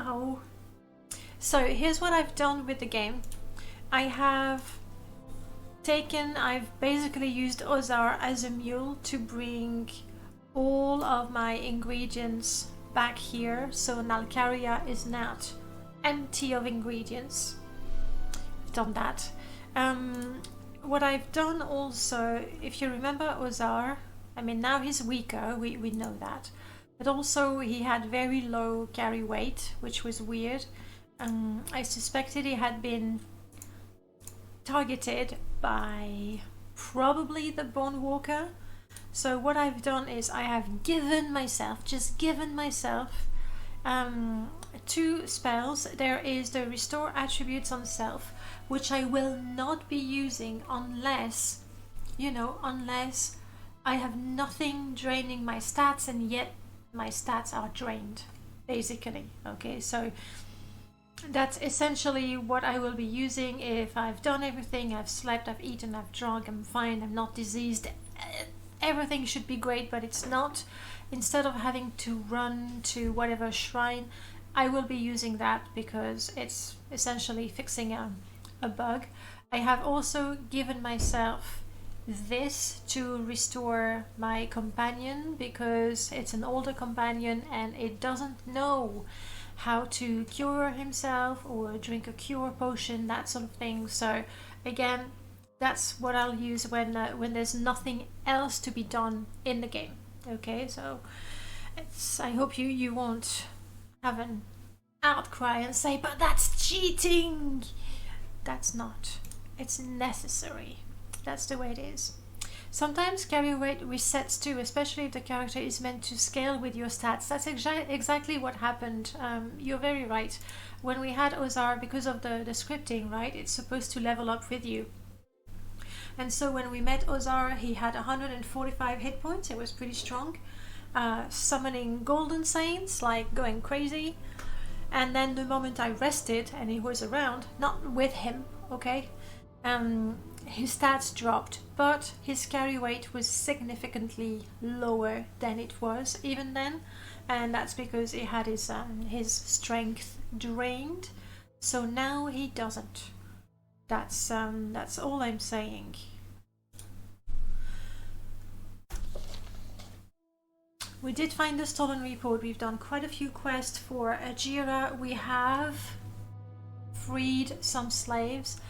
Oh. So here's what I've done with the game. I've basically used Ozar as a mule to bring all of my ingredients back here, so Nalcaria is not empty of ingredients. I've done that. What I've done also, if you remember Ozar, I mean now he's weaker, we know that, but also he had very low carry weight, which was weird. I suspected he had been targeted by probably the Bone Walker. So what I've done is I have given myself 2 spells. There is the Restore Attributes on Self, which I will not be using unless I have nothing draining my stats, and yet my stats are drained, basically. Okay, so that's essentially what I will be using. If I've done everything, I've slept, I've eaten, I've drunk, I'm fine, I'm not diseased, everything should be great, but it's not. Instead of having to run to whatever shrine, I will be using that because it's essentially fixing a bug. I have also given myself this to restore my companion because it's an older companion and it doesn't know how to cure himself or drink a cure potion, that sort of thing. So again, that's what I'll use when there's nothing else to be done in the game. Okay, so I hope you won't have an outcry and say, but that's cheating. That's not. It's necessary. That's the way it is. Sometimes carry weight resets too, especially if the character is meant to scale with your stats. That's exactly what happened. You're very right. When we had Ozar, because of the scripting, right, it's supposed to level up with you. And so when we met Ozar, he had 145 hit points. It was pretty strong. Summoning golden saints, like going crazy. And then the moment I rested and he was around, not with him, okay, his stats dropped, but his carry weight was significantly lower than it was even then, and that's because he had his strength drained. So now he doesn't. That's all I'm saying. We did find the stolen report. We've done quite a few quests for Ajira. We have freed some slaves.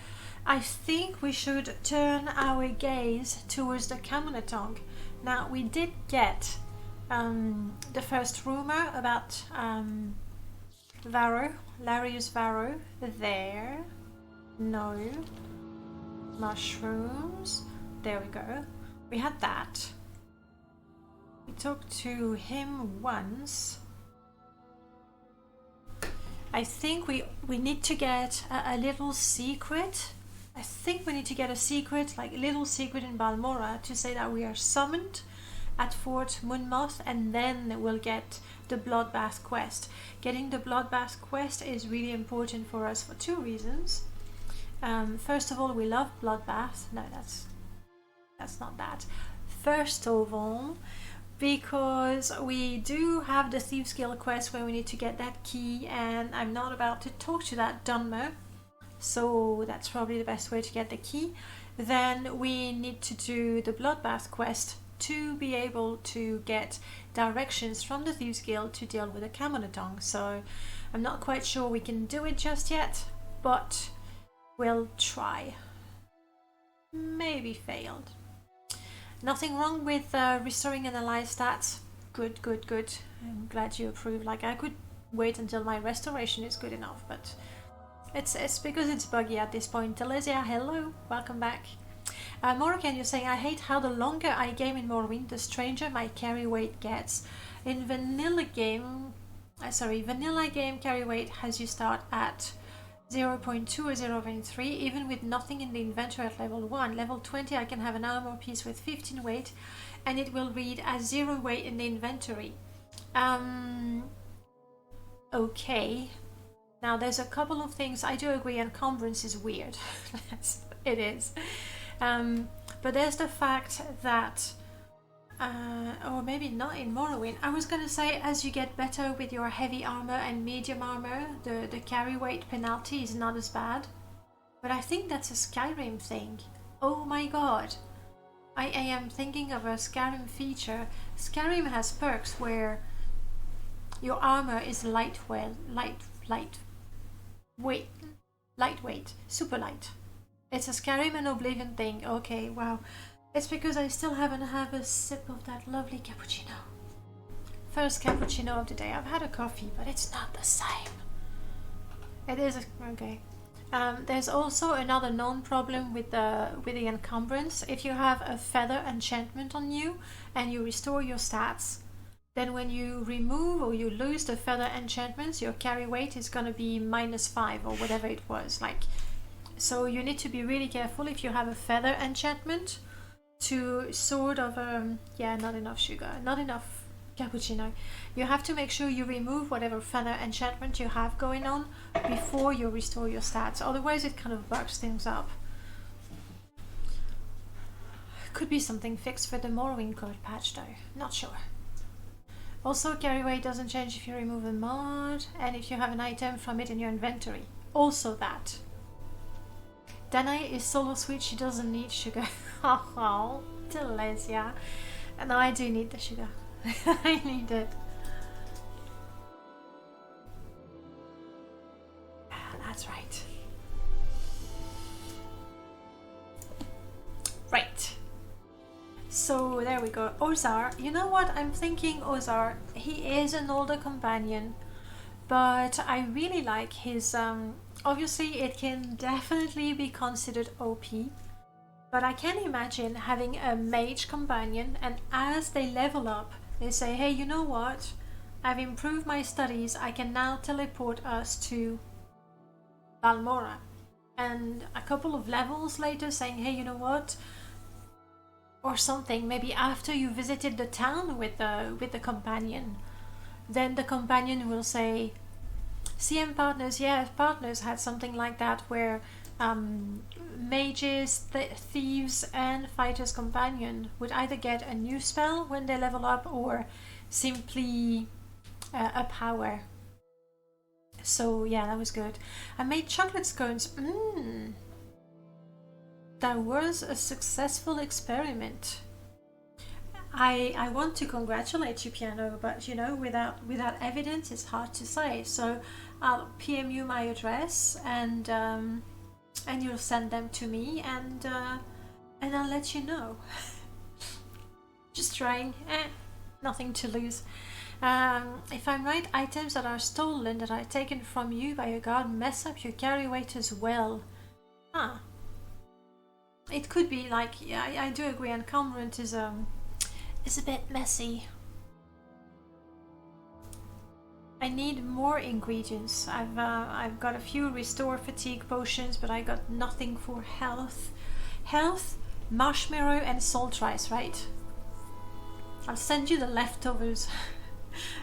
I think we should turn our gaze towards the Camonna Tong. Now, we did get the first rumor about Varro, Larius Varro. There. No. Mushrooms. There we go. We had that. We talked to him once. I think we need to get a little secret. I think we need to get a secret, like a little secret in Balmora, to say that we are summoned at Fort Moonmoth, and then we'll get the Bloodbath quest. Getting the Bloodbath quest is really important for us for 2 reasons. First of all, we love Bloodbath. No, that's not that. First of all, because we do have the Thieves Guild quest where we need to get that key, and I'm not about to talk to that Dunmer, so that's probably the best way to get the key. Then we need to do the Bloodbath quest to be able to get directions from the Thieves Guild to deal with the Camonna Tong. So I'm not quite sure we can do it just yet, but we'll try. Maybe failed. Nothing wrong with restoring an ally stats. Good. I'm glad you approve. Like, I could wait until my restoration is good enough, but it's because it's buggy at this point. Telesia, hello, welcome back. Morrigan, you're saying, I hate how the longer I game in Morrowind, the stranger my carry weight gets. In vanilla game carry weight has you start at 0.2 or 0.3, even with nothing in the inventory at level 1. Level 20 I can have an armor piece with 15 weight and it will read as 0 weight in the inventory. Okay. Now there's a couple of things. I do agree, encumbrance is weird. It is. But there's the fact that or maybe not in Morrowind. I was gonna say, as you get better with your heavy armor and medium armor, the carry weight penalty is not as bad. But I think that's a Skyrim thing. Oh my god. I am thinking of a Skyrim feature. Skyrim has perks where your armor is lightweight, super light. It's a Skyrim and Oblivion thing. Okay, wow. It's because I still haven't had a sip of that lovely cappuccino. First cappuccino of the day. I've had a coffee, but it's not the same. It is okay. There's also another known problem with the encumbrance. If you have a feather enchantment on you and you restore your stats, then when you remove or you lose the feather enchantments, your carry weight is gonna be -5 or whatever it was. Like, so you need to be really careful if you have a feather enchantment to sort of yeah, not enough sugar, not enough cappuccino. You have to make sure you remove whatever feather enchantment you have going on before you restore your stats, otherwise it kind of bugs things up. Could be something fixed for the Morrowind code patch though, not sure. Also, carry weight doesn't change if you remove a mod and if you have an item from it in your inventory. Also that. Danae is solo sweet, she doesn't need sugar. Oh, Delesia. No, I do need the sugar. I need it. That's right. Right. So there we go. Ozar. You know what? I'm thinking Ozar. He is an older companion, but I really like his... obviously, it can definitely be considered OP, but I can imagine having a mage companion, and as they level up, they say, hey, you know what? I've improved my studies. I can now teleport us to Balmora. And a couple of levels later saying, hey, you know what? Or something, maybe after you visited the town with the companion, then the companion will say, CM Partners, yeah, Partners had something like that where mages, thieves and fighters companion would either get a new spell when they level up or simply a power. So yeah, that was good. I made chocolate scones. That was a successful experiment. I want to congratulate you, Piano, but you know, without evidence, it's hard to say. So I'll PM you my address, and you'll send them to me, and I'll let you know. Just trying. Nothing to lose. If I'm right, items that are stolen, that are taken from you by a guard, mess up your carry weight as well. Huh. It could be like, yeah, I do agree, encumbrance is a bit messy. I need more ingredients. I've got a few restore fatigue potions, but I got nothing for health. Health, marshmallow and salt rice, right? I'll send you the leftovers.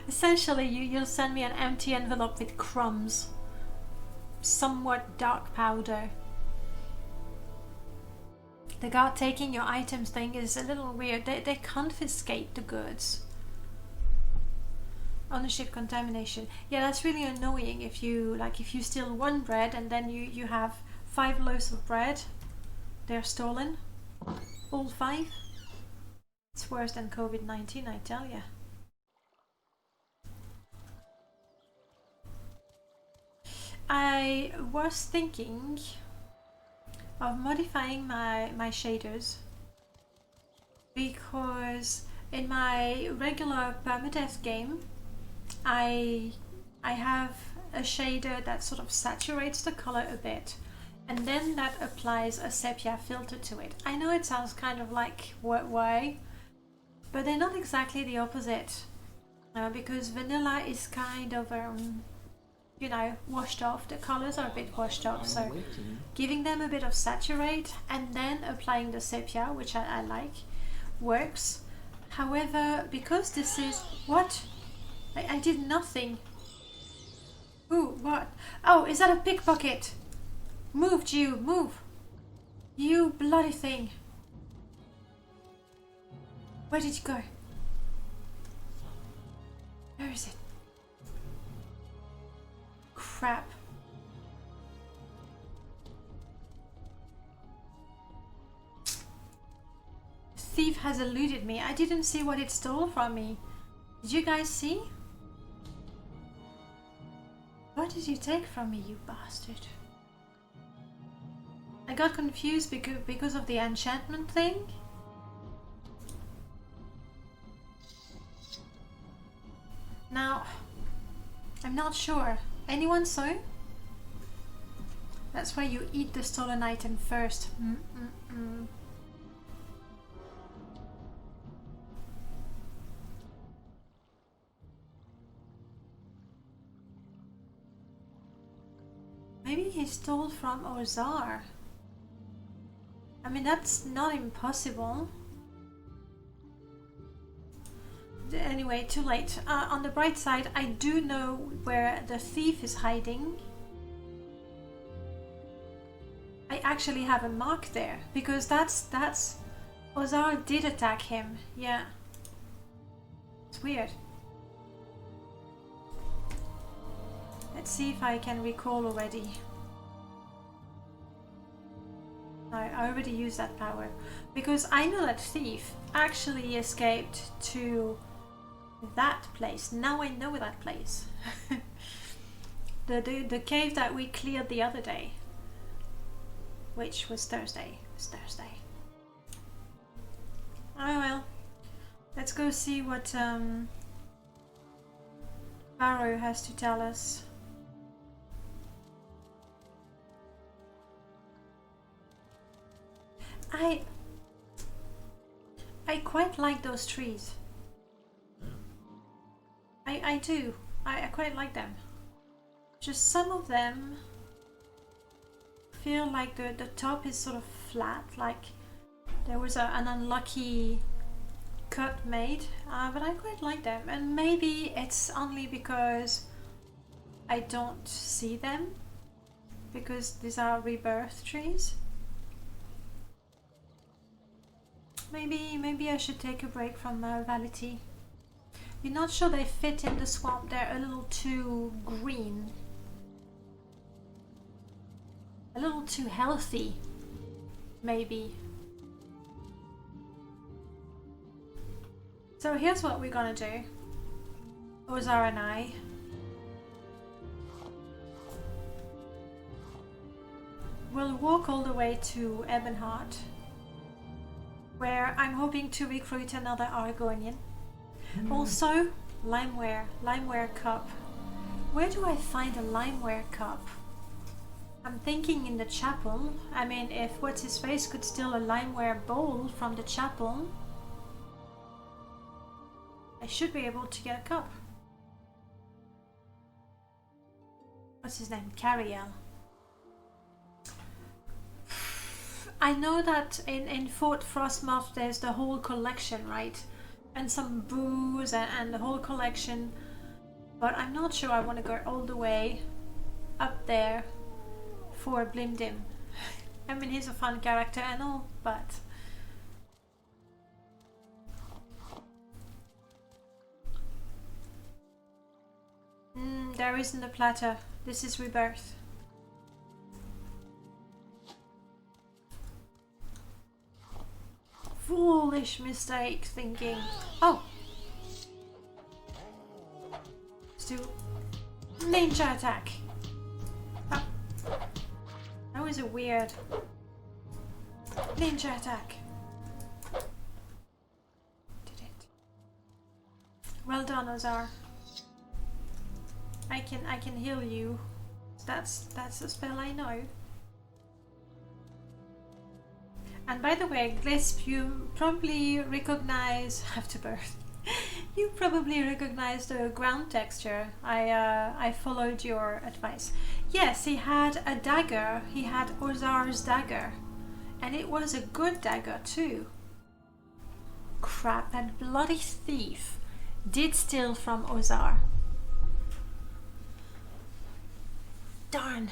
Essentially, you'll send me an empty envelope with crumbs. Somewhat dark powder. The guard taking your items thing is a little weird. They confiscate the goods. Ownership contamination. Yeah, that's really annoying if you steal one bread and then you have 5 loaves of bread. They're stolen. All 5. It's worse than COVID-19, I tell ya. I was thinking of modifying my shaders, because in my regular permadeath game I have a shader that sort of saturates the color a bit, and then that applies a sepia filter to it. I know it sounds kind of like why, but they're not exactly the opposite, because vanilla is kind of you know, washed off. The colors are a bit washed off, so giving them a bit of saturate and then applying the sepia, which I like, works. However, because this is... What? I did nothing. Ooh, what? Oh, is that a pickpocket? Move, you, move. You bloody thing. Where did you go? Where is it? Crap. The thief has eluded me. I didn't see what it stole from me. Did you guys see? What did you take from me, you bastard? I got confused because of the enchantment thing. Now, I'm not sure. Anyone saw? That's why you eat the stolen item first. Maybe he stole from Ozar. I mean, that's not impossible. Anyway, too late. On the bright side, I do know where the thief is hiding. I actually have a mark there because that's Ozar did attack him. Yeah, it's weird. Let's see if I can recall already. No, I already used that power because I know that thief actually escaped to that place. Now I know that place. the cave that we cleared the other day, which was Thursday. Oh well, let's go see what Barrow has to tell us. I quite like those trees. I do. I quite like them. Just some of them feel like the top is sort of flat, like there was an unlucky cut made, but I quite like them. And maybe it's only because I don't see them, because these are rebirth trees. Maybe I should take a break from Vality. You're not sure they fit in the swamp. They're a little too green. A little too healthy, maybe. So here's what we're gonna do. Ozar and I. We'll walk all the way to Ebonheart, where I'm hoping to recruit another Argonian. Also, limeware cup. Where do I find a limeware cup? I'm thinking in the chapel. I mean, if What's-His-Face could steal a limeware bowl from the chapel, I should be able to get a cup. What's his name? Cariel. I know that in Fort Frostmoth there's the whole collection, right? And some booze and the whole collection. But I'm not sure I want to go all the way up there for Blimdim. I mean, he's a fun character and all, but... there isn't a platter. This is Rebirth. Foolish mistake thinking. Oh! Let's do ninja attack. Oh. That was a weird ninja attack. Did it. Well done, Ozar. I can heal you. That's a spell I know. And by the way, Glisp, you probably recognize Afterbirth. You probably recognize the ground texture. I followed your advice. Yes, he had a dagger. He had Ozar's dagger, and it was a good dagger too. Crap! That bloody thief did steal from Ozar. Darn.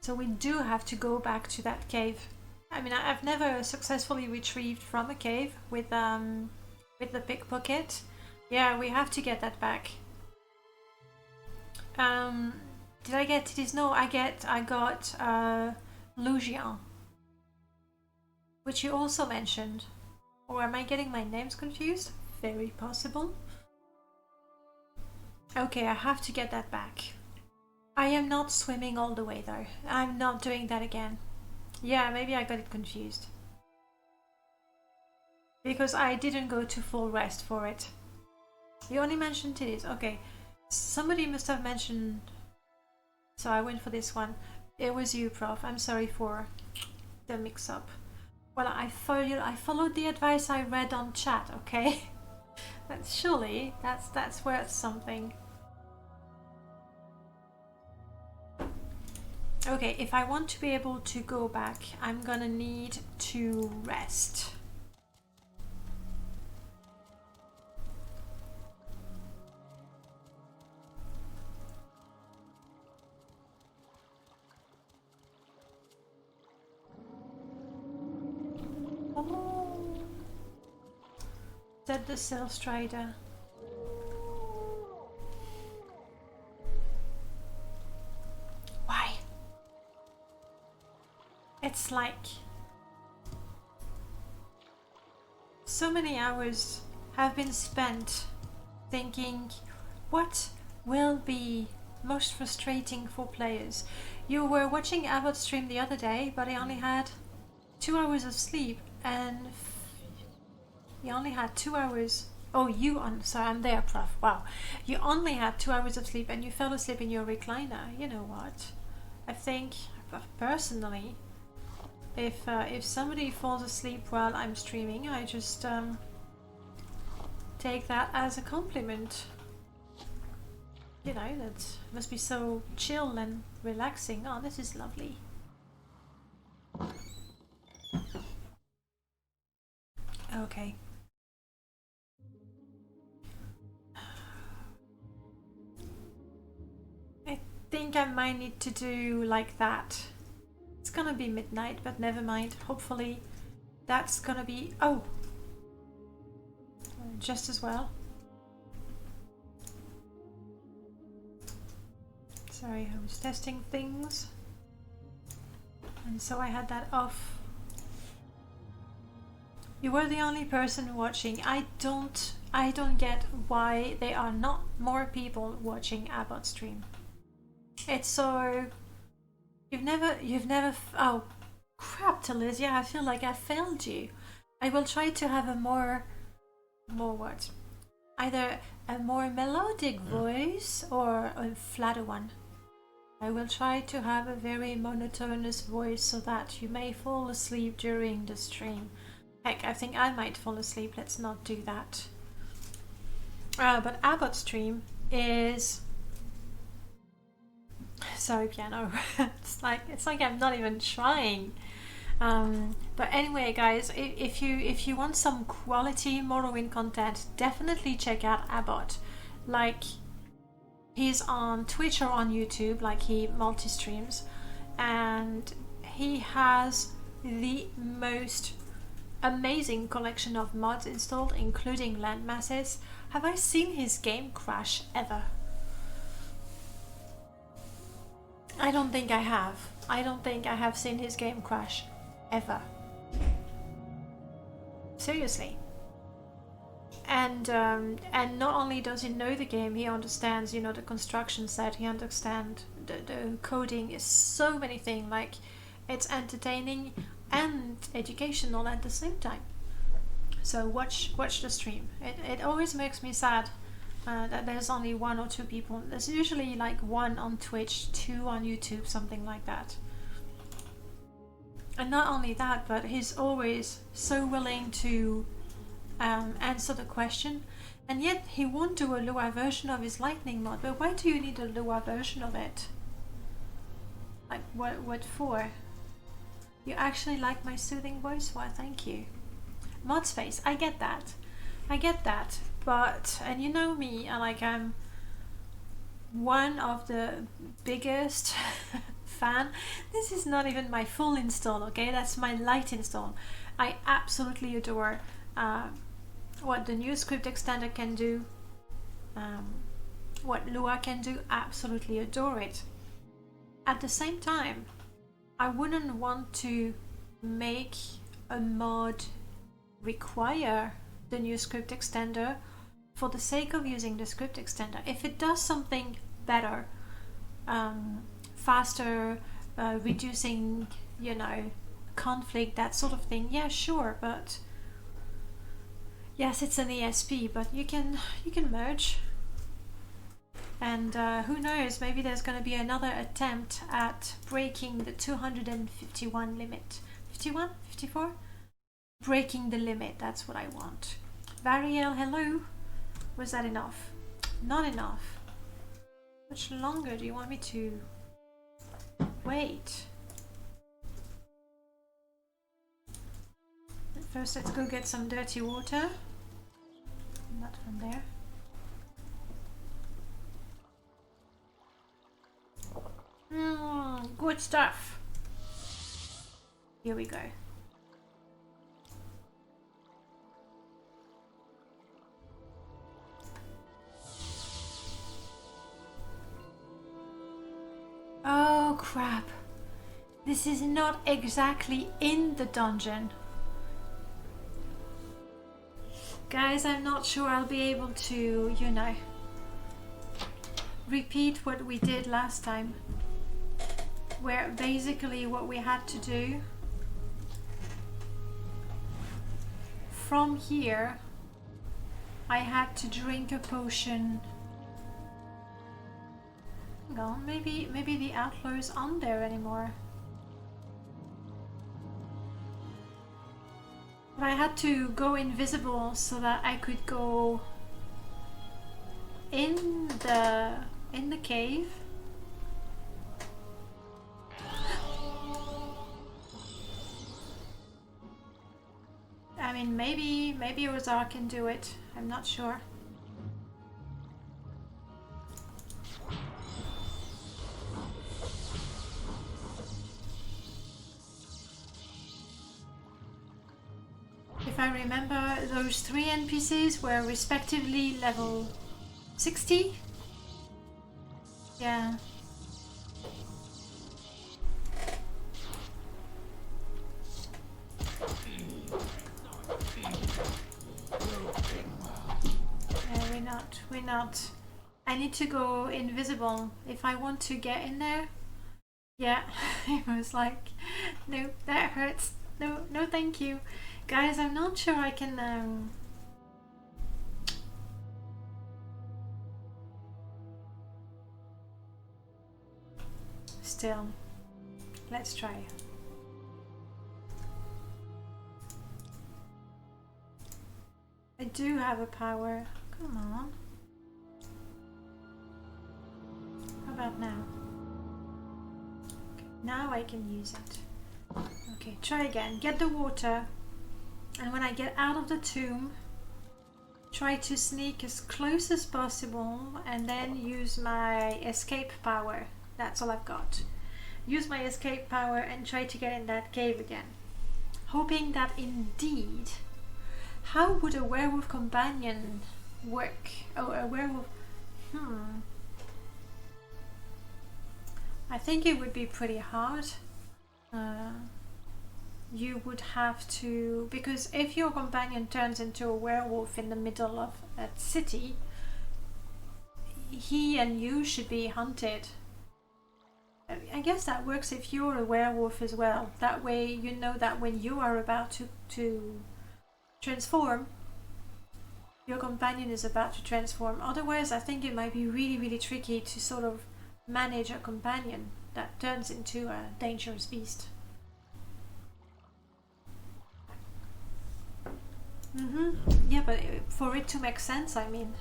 So we do have to go back to that cave. I mean, I've never successfully retrieved from a cave with the pickpocket. Yeah, we have to get that back. Did I get this? No, I got Lugian, which you also mentioned. Or am I getting my names confused? Very possible. Okay, I have to get that back. I am not swimming all the way though. I'm not doing that again. Yeah, maybe I got it confused. Because I didn't go to full rest for it. You only mentioned titties. Okay. Somebody must have mentioned... So I went for this one. It was you, Prof. I'm sorry for the mix-up. Well, I followed the advice I read on chat, okay? Surely that's worth something. Okay, if I want to be able to go back, I'm gonna need to rest. Oh. Is that the Cell Strider? Why? It's like so many hours have been spent thinking what will be most frustrating for players. You were watching Abbott stream the other day, but he only had 2 hours of sleep, and he only had 2 hours. Oh, sorry, I'm there, Prof. Wow. You only had 2 hours of sleep and you fell asleep in your recliner. You know what? I think, personally, if somebody falls asleep while I'm streaming, I just take that as a compliment. You know, that must be so chill and relaxing. Oh, this is lovely. Okay. I think I might need to do like that. It's gonna be midnight, but never mind. Hopefully that's gonna be... Oh! Just as well. Sorry, I was testing things. And so I had that off. You were the only person watching. I don't get why there are not more people watching Abbott stream. It's so... You've never... Oh, crap, Talisia, I feel like I failed you. I will try to have a more what? Either a more melodic voice or a flatter one. I will try to have a very monotonous voice so that you may fall asleep during the stream. Heck, I think I might fall asleep. Let's not do that. But Abbott stream is... Sorry, piano. it's like I'm not even trying. But anyway, guys, if you want some quality Morrowind content, definitely check out Abbott. Like, he's on Twitch or on YouTube, like he multi-streams, and he has the most amazing collection of mods installed, including landmasses. Have I seen his game crash ever? I don't think I have. I don't think I have seen his game crash ever. Seriously. And not only does he know the game, he understands, you know, the construction set, he understands the coding is so many things, like it's entertaining and educational at the same time. So watch the stream. It always makes me sad that there's only 1 or 2 people. There's usually like 1 on Twitch, 2 on YouTube, something like that. And not only that, but he's always so willing to answer the question, and yet he won't do a Lua version of his lightning mod. But why do you need a Lua version of it? Like, what for? You actually like my soothing voice? Why, thank you. Mod space, I get that, but, and you know me, I'm one of the biggest fan. This is not even my full install, okay? That's my light install. I absolutely adore what the new script extender can do, what Lua can do. Absolutely adore it. At the same time, I wouldn't want to make a mod require the new script extender for the sake of using the script extender. If it does something better, faster, reducing, you know, conflict, that sort of thing, yeah, sure. But yes, it's an ESP, but you can merge. And who knows, maybe there's going to be another attempt at breaking the 251 limit. 51? 54? Breaking the limit, that's what I want. Variel, hello. Was that enough? Not enough. How much longer do you want me to wait? First, let's go get some dirty water. Not from there. Good stuff. Here we go. Oh crap. This is not exactly in the dungeon. Guys, I'm not sure I'll be able to, you know, repeat what we did last time. Where basically what we had to do from here, I had to drink a potion. Hang on, maybe the outlaw is on there anymore. But I had to go invisible so that I could go in the cave. I mean, maybe Ozar can do it. I'm not sure. If I remember, those 3 NPCs were respectively level 60? Yeah. We're not. I need to go invisible if I want to get in there. Yeah, it was like, no, that hurts. No, no, thank you. Guys, I'm not sure I can still, let's try. I do have a power. Come on. How about now? Okay, now I can use it. Okay, try again. Get the water. And when I get out of the tomb, try to sneak as close as possible and then use my escape power. That's all I've got. Use my escape power and try to get in that cave again. Hoping that indeed... How would a werewolf companion work? Oh, a werewolf... I think it would be pretty hard. You would have to... Because if your companion turns into a werewolf in the middle of a city, he and you should be hunted. I guess that works if you're a werewolf as well. That way you know that when you are about to transform, your companion is about to transform. Otherwise, I think it might be really, really tricky to sort of manage a companion that turns into a dangerous beast. Yeah, but for it to make sense, I mean.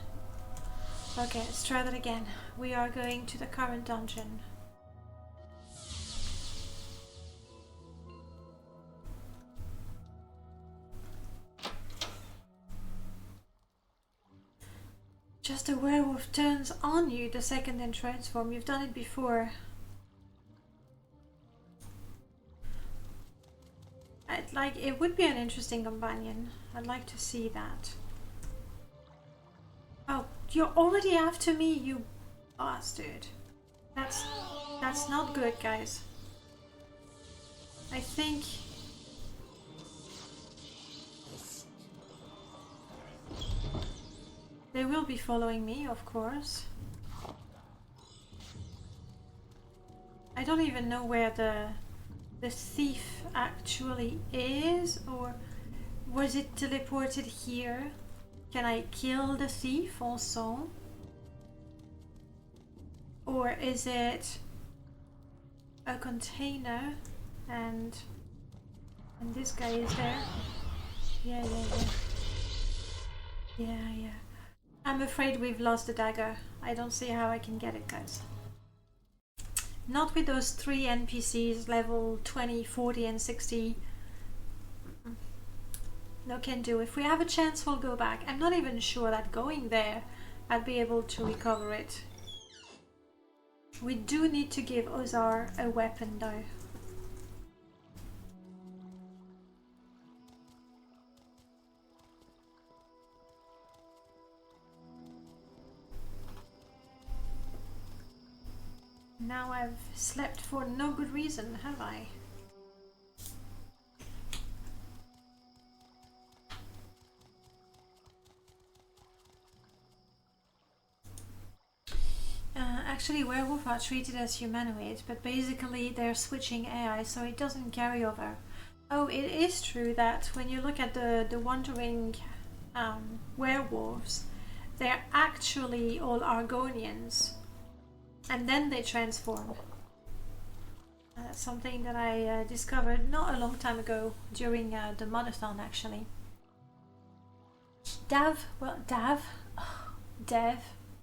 Okay, let's try that again. We are going to the current dungeon. Just a werewolf turns on you the second they transform. You've done it before. Like, it would be an interesting companion. I'd like to see that. Oh, you're already after me, you bastard. That's not good, guys. I think they will be following me, of course. I don't even know where the thief actually is, or was it teleported here? Can I kill the thief also? Or is it a container and this guy is there? Yeah. I'm afraid we've lost the dagger. I don't see how I can get it, guys. Not with those 3 NPCs level 20, 40 and 60. No can do. If we have a chance, we'll go back. I'm not even sure that going there I'd be able to recover it. We do need to give Ozar a weapon though. Now I've slept for no good reason, have I? Actually, werewolves are treated as humanoids, but basically they're switching AI, so it doesn't carry over. Oh, it is true that when you look at the wandering werewolves, they're actually all Argonians, and then they transform. That's something that I discovered not a long time ago during the modathon, actually. Dev,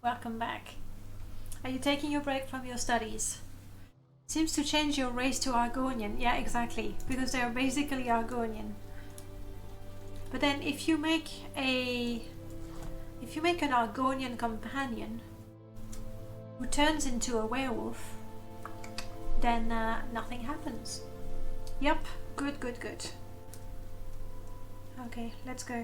welcome back. Are you taking a break from your studies? Seems to change your race to Argonian. Yeah, exactly, because they are basically Argonian. But then if you make an Argonian companion who turns into a werewolf, then nothing happens. Yep, good. Okay, let's go.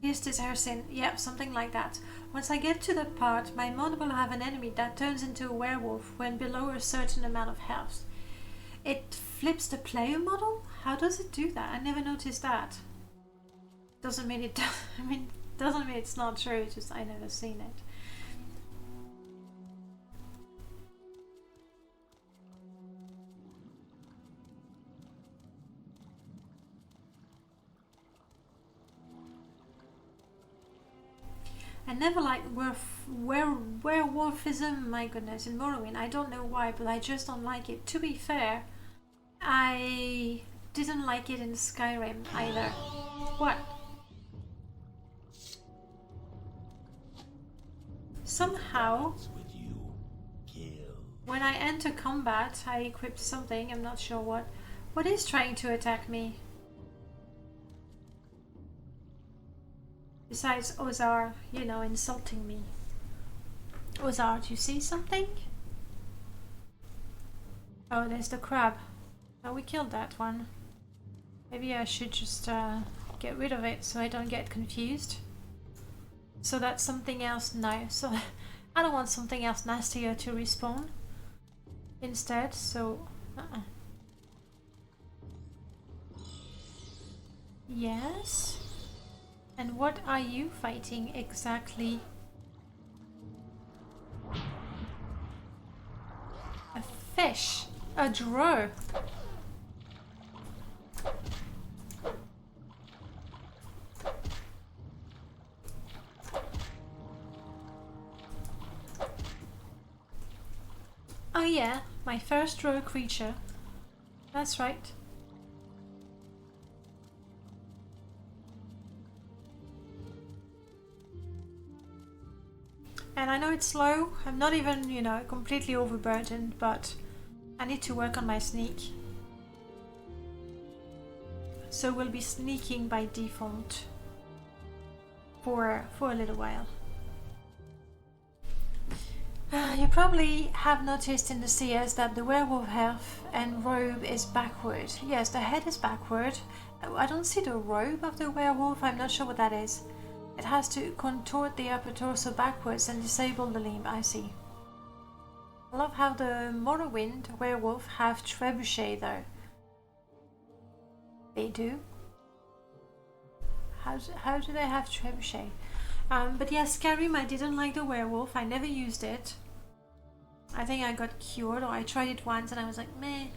Here's this Hersin. Yep, something like that. Once I get to that part, my mod will have an enemy that turns into a werewolf when below a certain amount of health. It flips the player model? How does it do that? I never noticed that. Doesn't mean it does. Doesn't mean it's not true, it's just I never seen it. I never liked werewolfism, my goodness, in Morrowind. I don't know why, but I just don't like it. To be fair, I didn't like it in Skyrim either. What? Somehow, when I enter combat, I equip something, I'm not sure what. What is trying to attack me? Besides Ozar, you know, insulting me. Ozar, do you see something? Oh, there's the crab. Oh, we killed that one. Maybe I should just get rid of it so I don't get confused. So that's something else now. So I don't want something else nastier to respawn instead, so... Yes? And what are you fighting exactly? A fish? A drow? Oh yeah, my first drow creature. That's right. And I know it's slow, I'm not even, you know, completely overburdened, but I need to work on my sneak. So we'll be sneaking by default for a little while. You probably have noticed in the CS that the werewolf health and robe is backward. Yes, the head is backward. I don't see the robe of the werewolf. I'm not sure what that is. It has to contort the upper torso backwards and disable the limb. I see. I love how the Morrowind werewolf have trebuchet though. They do? How do they have trebuchet? But yeah, Skyrim, I didn't like the werewolf. I never used it. I think I got cured, or I tried it once and I was like, meh.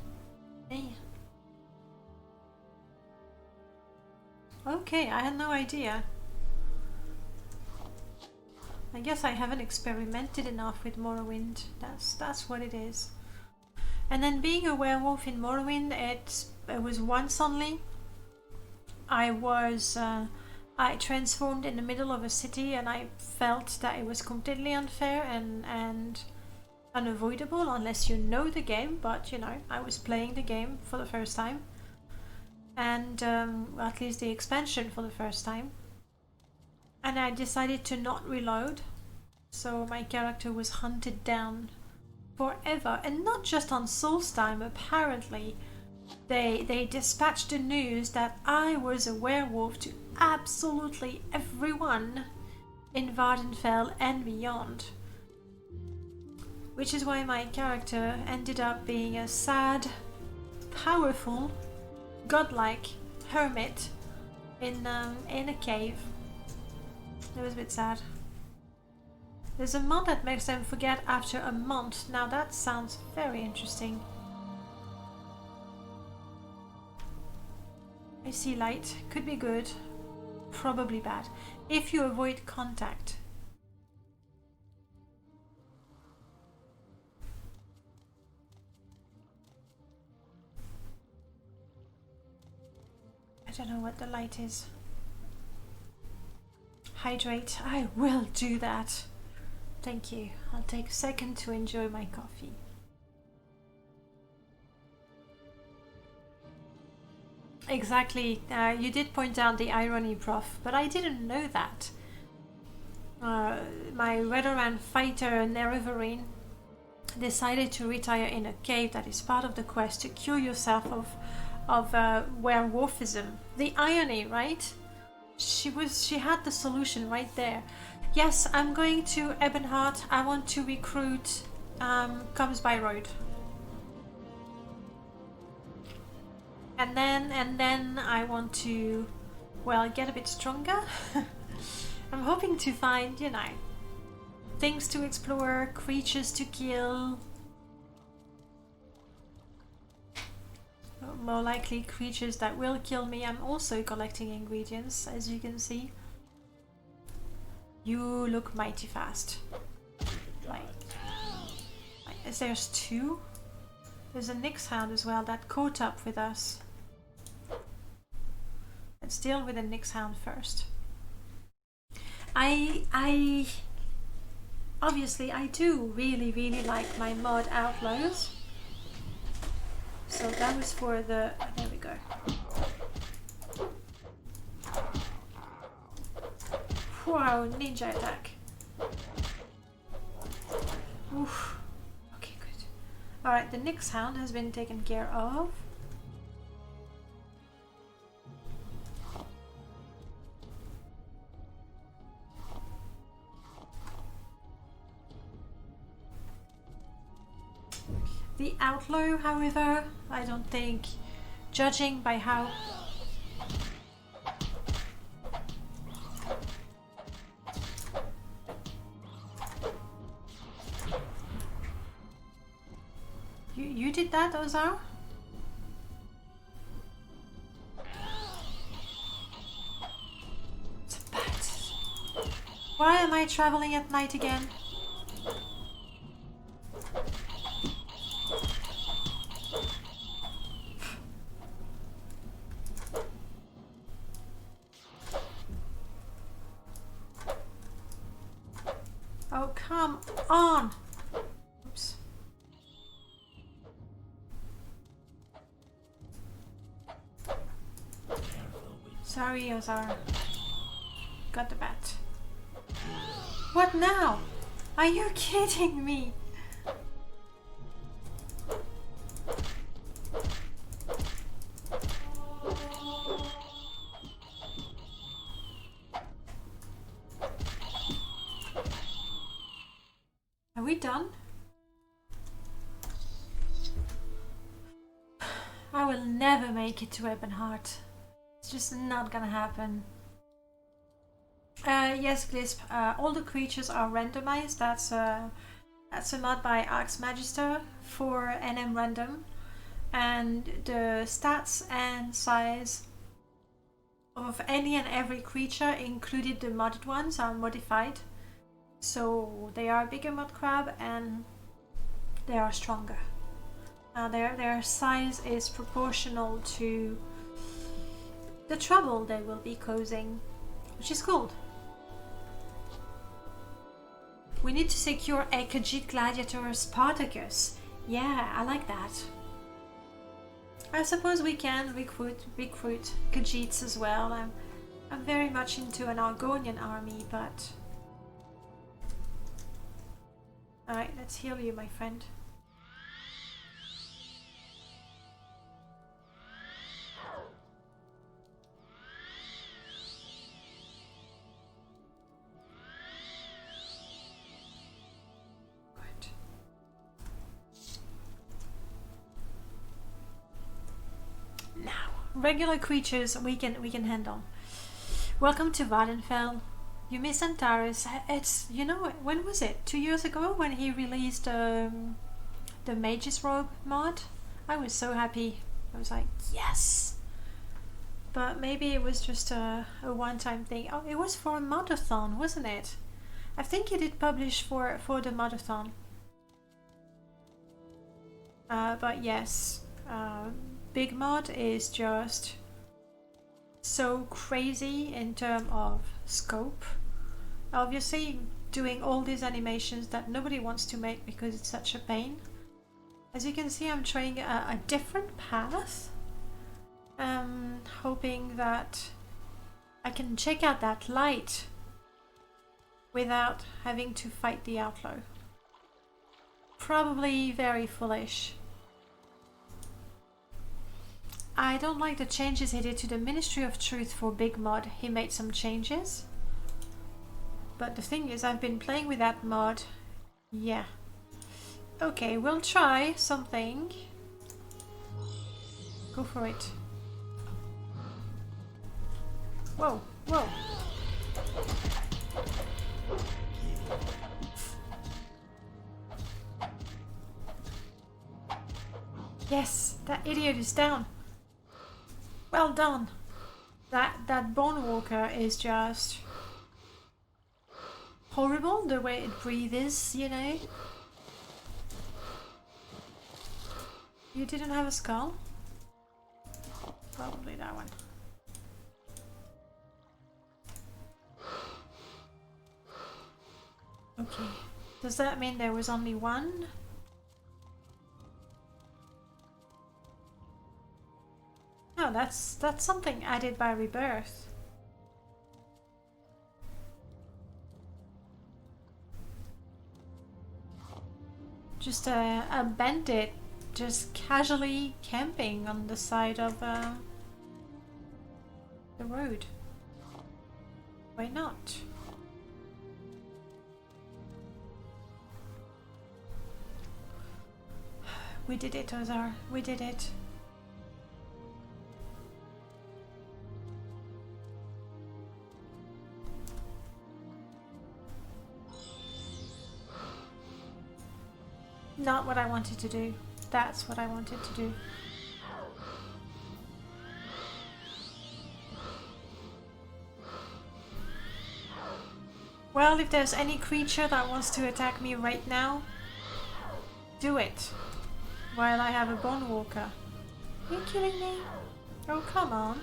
Okay, I had no idea. I guess I haven't experimented enough with Morrowind. That's what it is. And then being a werewolf in Morrowind, it was once only. I transformed in the middle of a city and I felt that it was completely unfair and unavoidable unless you know the game, but you know, I was playing the game for the first time. And at least the expansion for the first time. And I decided to not reload, so my character was hunted down forever. And not just on Solstheim, apparently. They dispatched the news that I was a werewolf to absolutely everyone in Vardenfell and beyond. Which is why my character ended up being a sad, powerful, godlike hermit in a cave. It was a bit sad. There's a mod that makes them forget after a month. Now that sounds very interesting. I see light. Could be good. Probably bad. If you avoid contact. I don't know what the light is. Hydrate. I will do that. Thank you. I'll take a second to enjoy my coffee. Exactly. You did point out the irony, Prof, but I didn't know that. My Redoran fighter, Nerevarine, decided to retire in a cave that is part of the quest to cure yourself of werewolfism. The irony, right? She had the solution right there. Yes, I'm going to Ebonheart. I want to recruit Comes by Road. And then I want to, well, get a bit stronger. I'm hoping to find, you know, things to explore, creatures to kill. More likely creatures that will kill me. I'm also collecting ingredients, as you can see. You look mighty fast. Like there's two. There's a Nyx hound as well that caught up with us. Let's deal with the Nyx hound first. I obviously I do really like my mod outlaws. So that was for the, there we go. Wow, ninja attack. Oof. Okay, good. Alright, the Nyx hound has been taken care of. The outlaw, however, I don't think, judging by how you did that, Ozar? It's a bat. Why am I traveling at night again? Oh, come on! Oops. Sorry, Ozar. Got the bat. What now? Are you kidding me? Are we done? I will never make it to Ebonheart. It's just not gonna happen. Yes, Glisp, all the creatures are randomized. That's a mod by Arx Magister for NM random. And the stats and size of any and every creature, included the modded ones, are modified. So they are a bigger mud crab and they are stronger. Their size is proportional to the trouble they will be causing, which is cool. We need to secure a Khajiit gladiator Spartacus. Yeah, I like that. I suppose we can recruit Khajiits as well. I'm very much into an Argonian army, but... Alright, let's heal you, my friend. Regular creatures we can handle. Welcome to Vardenfell. You miss Antares. It's, you know, when was it? 2 years ago when he released the Mage's Robe mod? I was so happy. I was like, yes! But maybe it was just a one-time thing. Oh, it was for a modathon, wasn't it? I think he did publish for the modathon. But yes, Big Mod is just so crazy in terms of scope. Obviously, doing all these animations that nobody wants to make because it's such a pain. As you can see, I'm trying a different path, hoping that I can check out that light without having to fight the outlaw. Probably very foolish. I don't like the changes he did to the Ministry of Truth for Big Mod. He made some changes. But the thing is, I've been playing with that mod. Yeah. Okay, we'll try something. Go for it. Whoa, whoa. Yes, that idiot is down. Well done. That Bone Walker is just horrible, the way it breathes, you know. You didn't have a skull? Probably that one. Okay. Does that mean there was only one? No, that's something added by Rebirth. Just a bandit just casually camping on the side of the road. Why not? We did it, Ozar. We did it. Not what I wanted to do. That's what I wanted to do. Well, if there's any creature that wants to attack me right now, do it. While I have a Bone Walker. Are you kidding me? Oh, come on.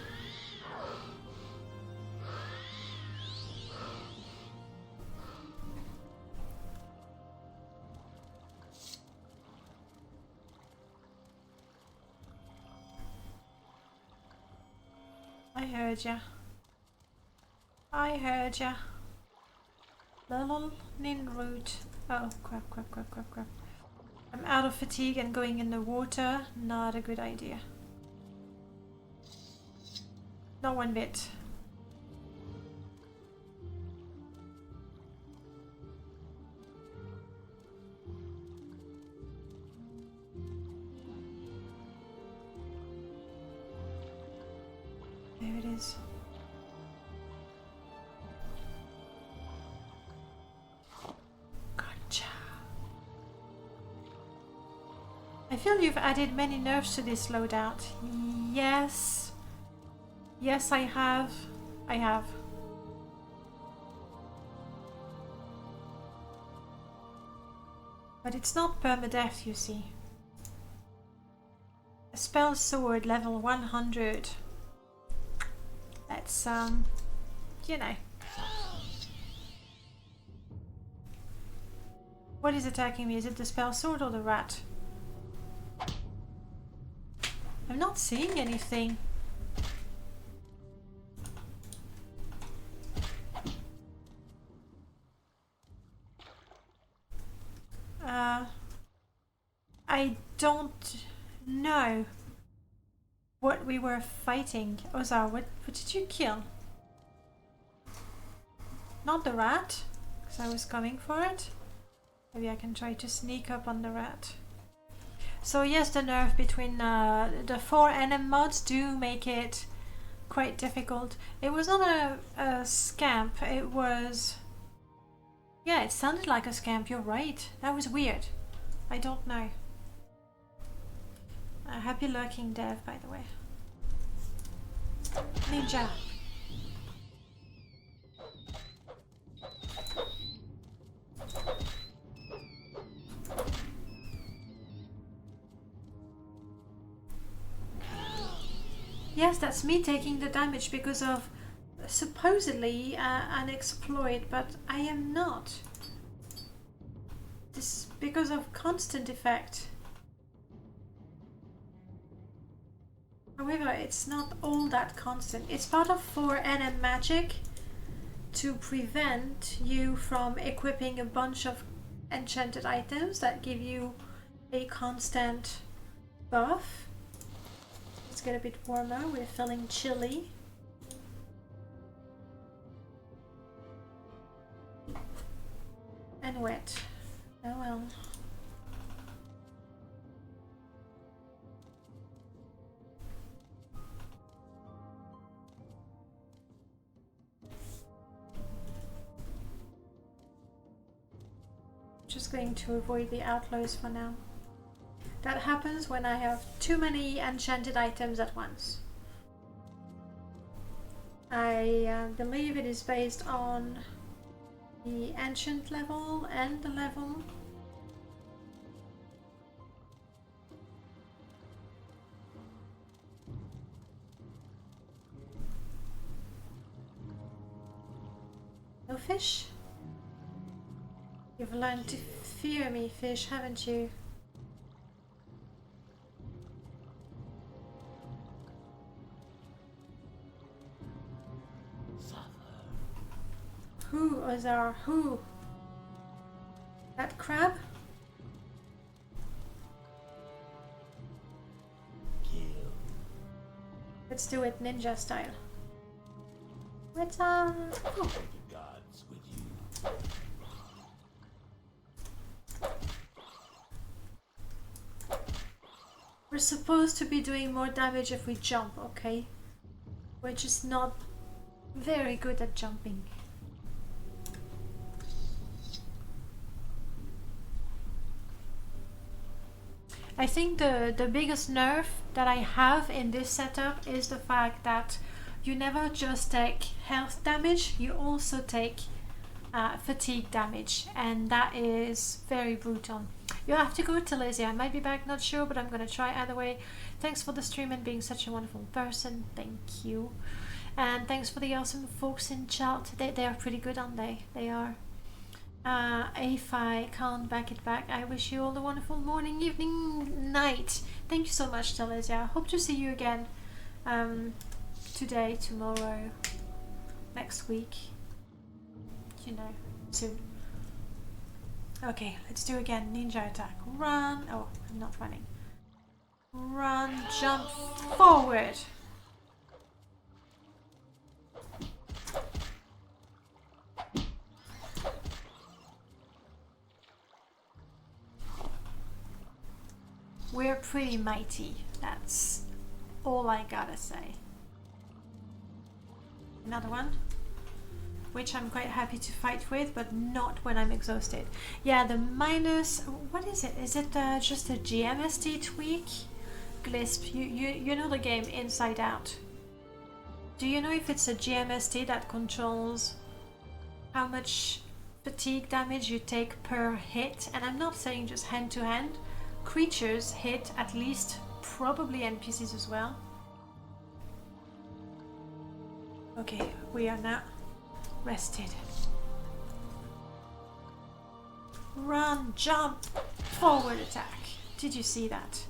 I heard ya. I heard ya. Little Ninroot. Oh, crap, crap, crap, crap, crap. I'm out of fatigue and going in the water. Not a good idea. Not one bit. There it is. Gotcha. I feel you've added many nerfs to this loadout. Yes. Yes, I have. I have. But it's not permadeath, you see. A spell sword level 100. That's, you know. What is attacking me? Is it the spell sword or the rat? I'm not seeing anything. I don't know what we were fighting. Ozar, what did you kill? Not the rat, because I was coming for it. Maybe I can try to sneak up on the rat. So yes, the nerf between the 4 NM mods do make it quite difficult. It was not a scamp, it was... Yeah, it sounded like a scamp, you're right. That was weird. I don't know. Happy lurking dev, by the way. Ninja. Yes, that's me taking the damage because of supposedly an exploit, but I am not. This is because of constant effect. However, it's not all that constant. It's part of 4 NM magic to prevent you from equipping a bunch of enchanted items that give you a constant buff. Let's get a bit warmer, we're feeling chilly. And wet. Oh well. Just going to avoid the outlaws for now. That happens when I have too many enchanted items at once. I believe it is based on the ancient level and the level. No fish? You've learned to fear me, fish, haven't you? Who, Ozar? Who? That crab? Kill. Let's do it ninja style. What's up? Oh. The gods with you. We're supposed to be doing more damage if we jump, okay? We're just not very good at jumping. I think the biggest nerf that I have in this setup is the fact that you never just take health damage, you also take fatigue damage, and that is very brutal. You have to go to Lizzie. I might be back, not sure, but I'm gonna try either way. Thanks for the stream and being such a wonderful person. Thank you. And thanks for the awesome folks in chat. They are pretty good, aren't they? They are. If I can't back it back, I wish you all a wonderful morning, evening, night. Thank you so much, Telesia. Hope to see you again today, tomorrow, next week. You know, soon. Okay, let's do again. Ninja attack. Run. Oh, I'm not running. Run, jump forward. We're pretty mighty. That's all I gotta say. Another one, which I'm quite happy to fight with, but not when I'm exhausted. Yeah, the minus, what is it? Is it just a GMST tweak? Glisp, you know the game inside out. Do you know if it's a GMST that controls how much fatigue damage you take per hit? And I'm not saying just hand to hand. Creatures hit at least, probably NPCs as well. Okay, we are now rested. Run, jump, forward attack. Did you see that?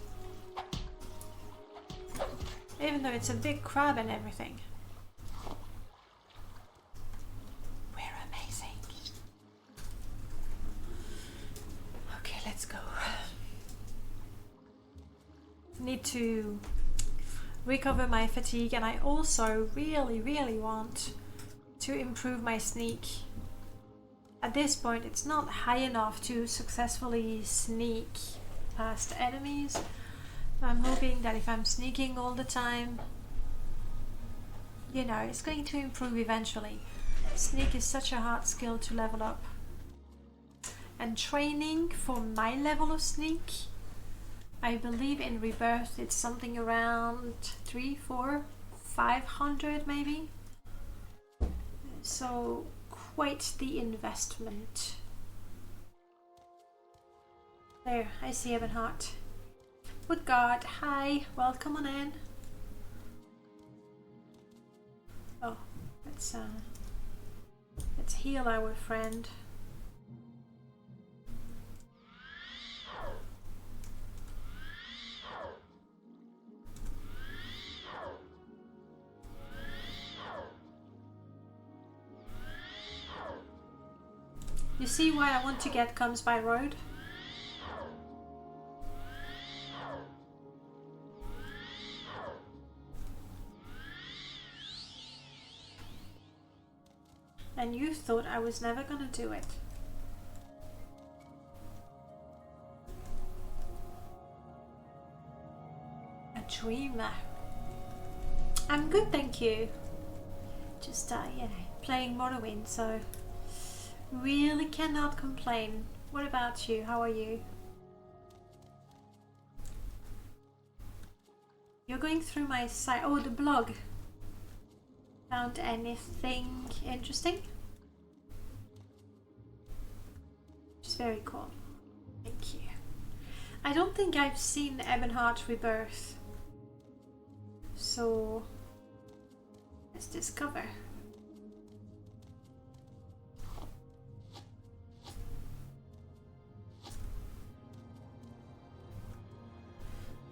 Even though it's a big crab and everything. We're amazing. Okay, let's go. Need to recover my fatigue, and I also really want to improve my sneak. At this point it's not high enough to successfully sneak past enemies. I'm hoping that if I'm sneaking all the time, you know, it's going to improve eventually. Sneak is such a hard skill to level up, and training for my level of sneak, I believe in Rebirth it's something around 300, 400, 500 maybe. So quite the investment. There, I see Ebonheart. Woodguard, hi, welcome on in. Oh, let's heal our friend. You see why I want to get comes by road? And you thought I was never gonna do it. A dreamer. I'm good, thank you. Just you know, playing Morrowind, so really cannot complain. What about you? How are you? You're going through my site. Oh, the blog. Found anything interesting? It's very cool. Thank you. I don't think I've seen Ebonheart Rebirth. So let's discover.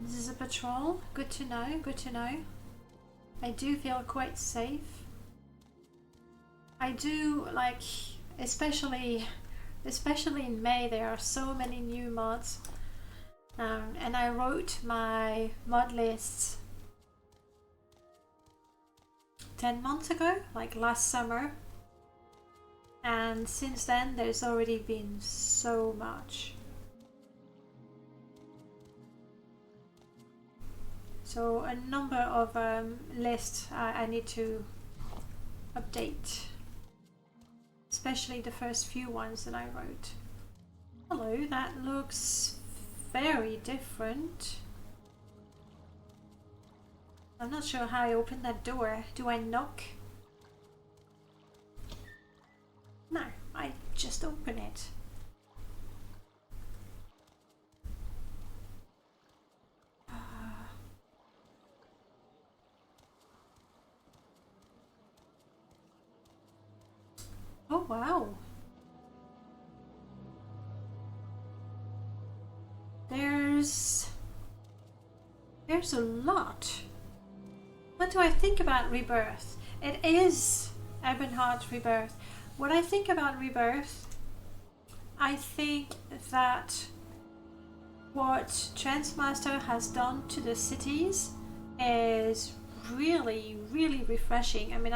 This is a patrol. Good to know, good to know. I do feel quite safe. I do like, especially in May, there are so many new mods. And I wrote my mod lists 10 months ago, like last summer. And since then, there's already been so much. So a number of lists I need to update, especially the first few ones that I wrote. Hello, that looks very different. I'm not sure how I open that door. Do I knock? No, I just open it. Oh wow. There's a lot. What do I think about Rebirth? It is Ebonheart Rebirth. What I think about Rebirth I think that what Transmaster has done to the cities is really, really refreshing. I mean,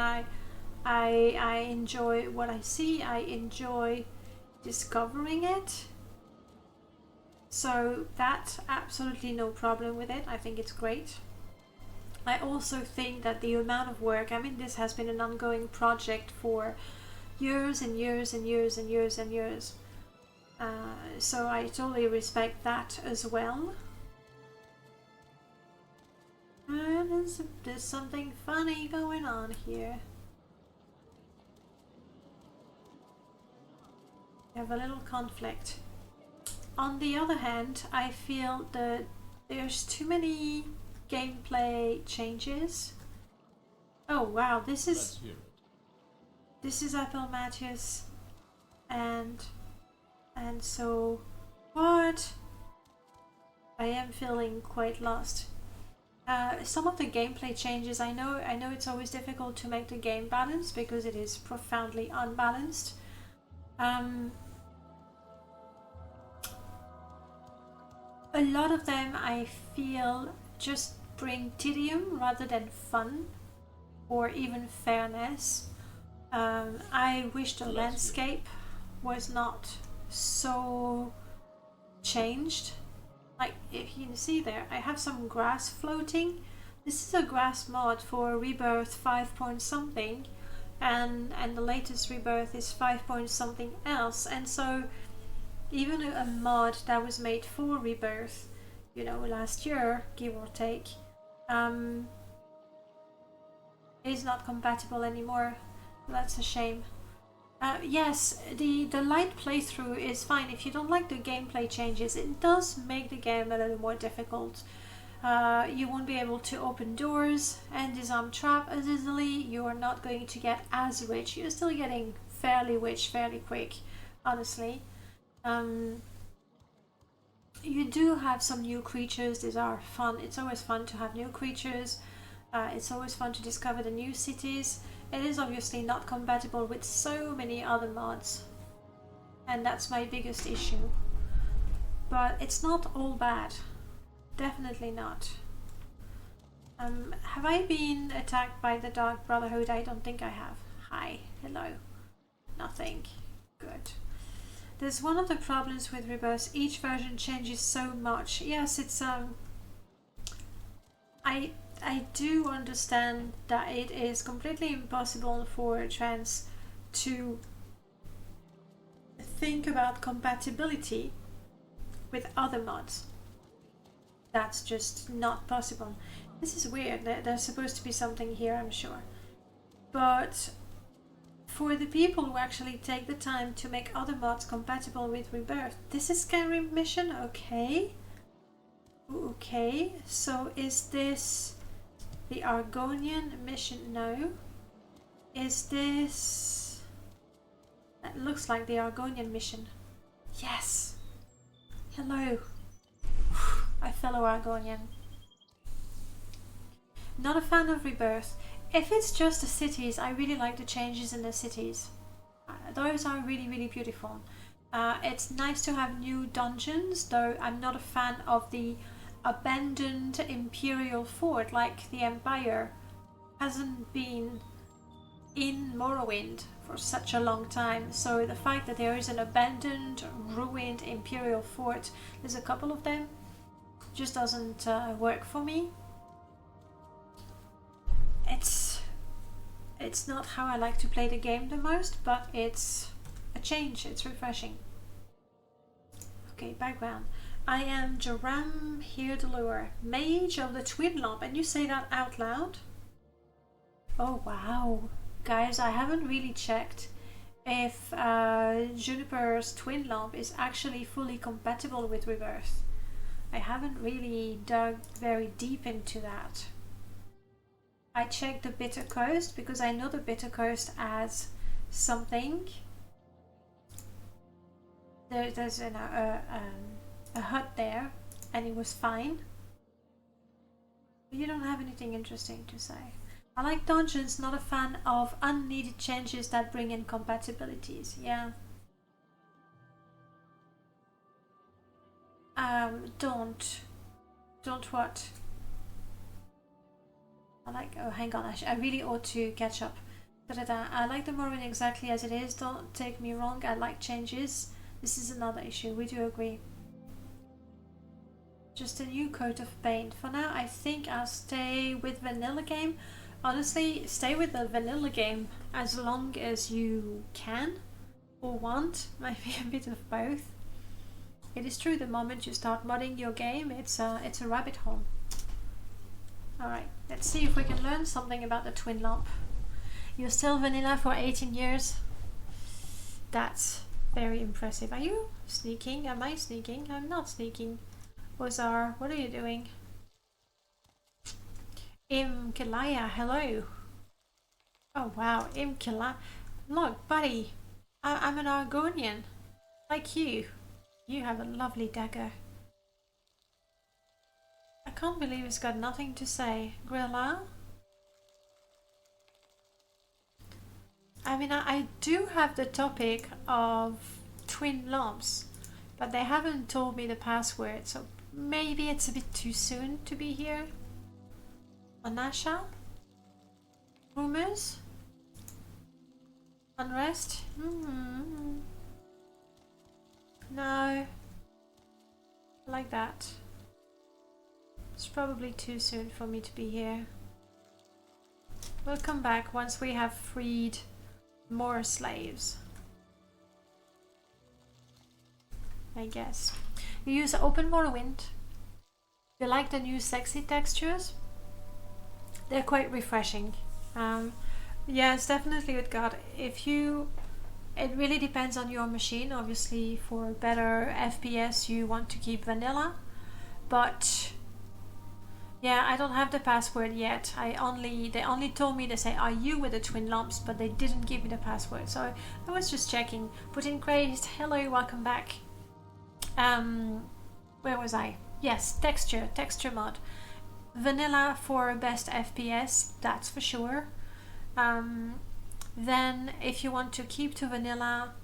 I enjoy what I see. I enjoy discovering it. So that's absolutely no problem with it. I think it's great. I also think that the amount of work, I mean, this has been an ongoing project for years and years and years and years and years. So I totally respect that as well. There's something funny going on here. We have a little conflict. On the other hand, I feel that there's too many gameplay changes. Oh wow, this is Apple Matthias, and so what? I am feeling quite lost. Some of the gameplay changes, I know it's always difficult to make the game balanced because it is profoundly unbalanced. A lot of them I feel just bring tedium rather than fun or even fairness. I wish the landscape was not so changed. Like, if you can see there, I have some grass floating. This is a grass mod for Rebirth 5 point something, and the latest Rebirth is 5 point something else, and so even a mod that was made for Rebirth, you know, last year, give or take, is not compatible anymore. That's a shame. Yes, the light playthrough is fine. If you don't like the gameplay changes, it does make the game a little more difficult. You won't be able to open doors and disarm trap as easily. You are not going to get as rich. You're still getting fairly rich fairly quick, honestly. You do have some new creatures. These are fun. It's always fun to have new creatures. It's always fun to discover the new cities. It is obviously not compatible with so many other mods, and that's my biggest issue. But it's not all bad. Definitely not. Have I been attacked by the Dark Brotherhood? I don't think I have. Hi. Hello. Nothing. Good. There's one of the problems with Rebirth. Each version changes so much. Yes, it's I do understand that it is completely impossible for Trans to think about compatibility with other mods. That's just not possible. This is weird. There's supposed to be something here, I'm sure. But for the people who actually take the time to make other mods compatible with Rebirth, this is Skyrim mission, okay. Okay, so is this the Argonian mission? No. Is this... That looks like the Argonian mission. Yes! Hello! A fellow Argonian. Not a fan of Rebirth. If it's just the cities, I really like the changes in the cities. Those are really, really beautiful. It's nice to have new dungeons, though I'm not a fan of the abandoned Imperial fort. Like, the Empire hasn't been in Morrowind for such a long time, so the fact that there is an abandoned, ruined Imperial fort, there's a couple of them, just doesn't work for me. It's not how I like to play the game the most, but it's a change, it's refreshing. Okay, background. I am Jaram here the Lure, Mage of the Twin Lamp, and you say that out loud? Oh wow. Guys, I haven't really checked if Juniper's Twin Lamp is actually fully compatible with Rebirth. I haven't really dug very deep into that. I checked the Bitter Coast because I know the Bitter Coast as something. There's a hut there, and it was fine. But you don't have anything interesting to say. I like dungeons, not a fan of unneeded changes that bring incompatibilities. Yeah. Don't what? Oh, hang on, I really ought to catch up. I like the Morrowind exactly as it is, don't take me wrong, I like changes. This is another issue, we do agree. Just a new coat of paint. For now, I think I'll stay with vanilla game. Honestly, stay with the vanilla game as long as you can or want. Might be a bit of both. It is true, the moment you start modding your game, it's a rabbit hole. Alright, let's see if we can learn something about the twin lamp. You're still vanilla for 18 years? That's very impressive. Are you sneaking? Am I sneaking? I'm not sneaking. Ozar, what are you doing? Imkalaya, hello. Oh wow, Imkalaya. Look, buddy, I'm an Argonian. Like you. You have a lovely dagger. I can't believe he's got nothing to say. Grilla? I mean, I do have the topic of twin lamps, but they haven't told me the password, so maybe it's a bit too soon to be here. Anasha? Rumors? Unrest? No. Like that. It's probably too soon for me to be here. We'll come back once we have freed more slaves, I guess. You use Open Morrowind. You like the new sexy textures? They're quite refreshing. Yes, definitely with God. It really depends on your machine. Obviously, for better FPS, you want to keep vanilla. But yeah, I don't have the password yet. They only told me, they say, are you with the twin lamps? But they didn't give me the password. So I was just checking. Put in crazed. Hello, welcome back. Where was I? Yes, texture mod. Vanilla for best FPS, that's for sure. Then if you want to keep to vanilla,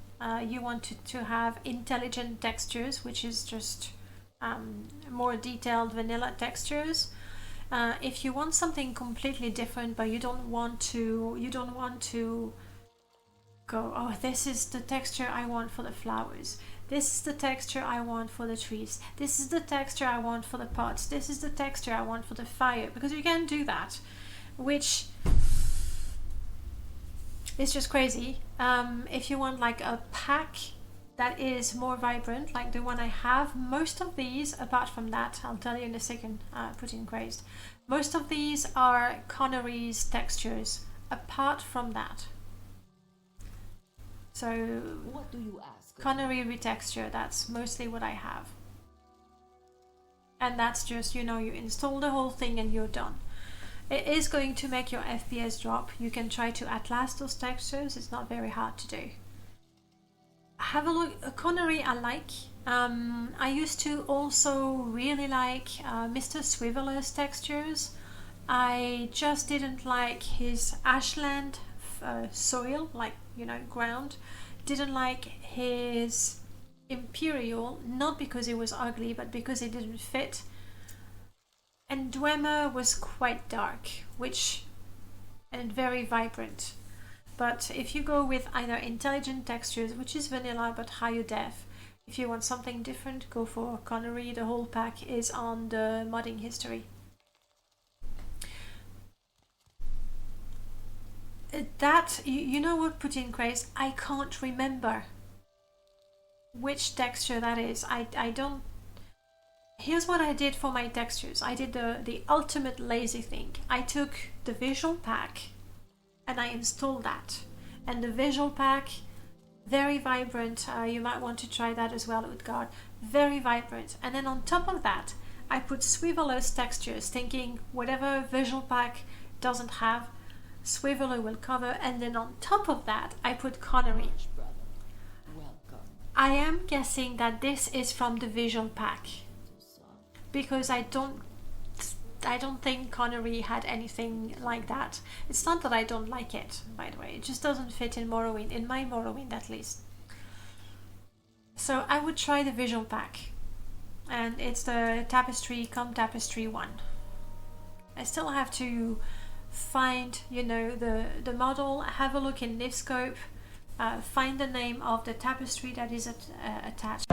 you want to have intelligent textures, which is just more detailed vanilla textures. If you want something completely different, but you don't want to go, oh, this is the texture I want for the flowers. This is the texture I want for the trees. This is the texture I want for the pots. This is the texture I want for the fire. Because you can do that, which is just crazy. If you want like a pack that is more vibrant, like the one I have, most of these, apart from that, I'll tell you in a second, put in crazed. Most of these are Connery's textures, apart from that. So, what do you ask? Connery retexture, that's mostly what I have. And that's just, you install the whole thing and you're done. It is going to make your FPS drop. You can try to outlast those textures, it's not very hard to do. Have a look, Connery I like. I used to also really like Mr. Swiveler's textures. I just didn't like his ashland soil, like, ground. Didn't like his Imperial, not because it was ugly, but because it didn't fit. And Dwemer was quite dark, and very vibrant. But if you go with either intelligent textures, which is vanilla but higher def, if you want something different, go for Connery. The whole pack is on the modding history. That, you know what, put in craze, I can't remember which texture that is. I don't. Here's what I did for my textures. I did the ultimate lazy thing. I took the visual pack and I installed that. And the visual pack, very vibrant. You might want to try that as well, Utgard. Very vibrant. And then on top of that, I put Swiveler's textures, thinking whatever visual pack doesn't have, Swiveler will cover. And then on top of that, I put Connery. I am guessing that this is from the visual pack, because I don't think Connery had anything like that. It's not that I don't like it, by the way. It just doesn't fit in Morrowind, in my Morrowind at least. So I would try the visual pack. and it's the tapestry come tapestry one. I still have to find, you know, the model, have a look in Nifscope, find the name of the tapestry that is attached.